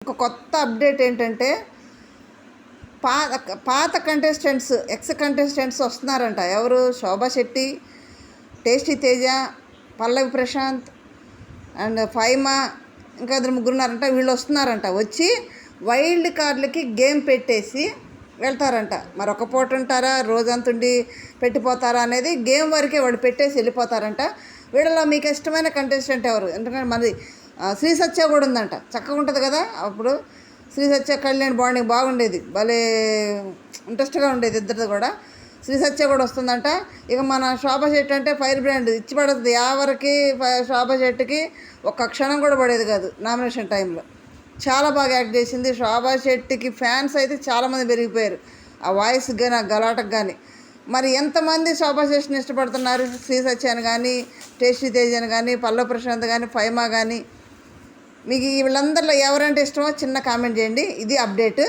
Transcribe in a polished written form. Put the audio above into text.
ఒక కొత్త అప్డేట్ ఏంటంటే పాత పాత కంటెస్టెంట్స్ ఎక్స్ కంటెస్టెంట్స్ వస్తున్నారంట. ఎవరు? శోభా శెట్టి, టేస్టీ తేజ, పల్లవి ప్రశాంత్ అండ్ ఫైమా, ఇంకా ఇద్దరు ముగ్గురున్నారంట. వీళ్ళు వస్తున్నారంట. వచ్చి వైల్డ్ కార్డులకి గేమ్ పెట్టేసి వెళ్తారంట. మరి ఒక పూట ఉంటారా, రోజంతుండి పెట్టిపోతారా అనేది గేమ్ వరకే వాళ్ళు పెట్టేసి వెళ్ళిపోతారంట. వీళ్ళలో మీకు ఇష్టమైన కంటెస్టెంట్ ఎవరు? ఎందుకంటే మరి శ్రీ సత్య కూడా ఉందంట. చక్కగా ఉంటుంది కదా. అప్పుడు శ్రీ సత్య కళ్యాణ్ బాండింగ్ బాగుండేది, భలే ఇంట్రెస్ట్గా ఉండేది ఇద్దరిది కూడా. శ్రీ సత్య కూడా వస్తుందంట. ఇక మన శోభా శెట్టి అంటే ఫైర్ బ్రాండ్ ఇచ్చి పడుతుంది. ఎవరికి శోభా శెట్టికి ఒక్క క్షణం కూడా పడేది కాదు నామినేషన్ టైంలో. చాలా బాగా యాక్ట్ చేసింది. శోభా శెట్టికి ఫ్యాన్స్ అయితే చాలామంది పెరిగిపోయారు, ఆ వాయిస్కి కానీ ఆ గలాటకు కానీ. మరి ఎంతమంది శోభా శెట్టిని ఇష్టపడుతున్నారు? శ్రీ సత్యాన్ని కానీ, టేస్టీ తేజని కానీ, పల్లవి ప్రశాంత్ కానీ, ఫైమా కానీ. మీకు వీళ్ళందరిలో ఎవరంటే ఇష్టమో చిన్న కామెంట్ చేయండి. ఇది అప్డేట్.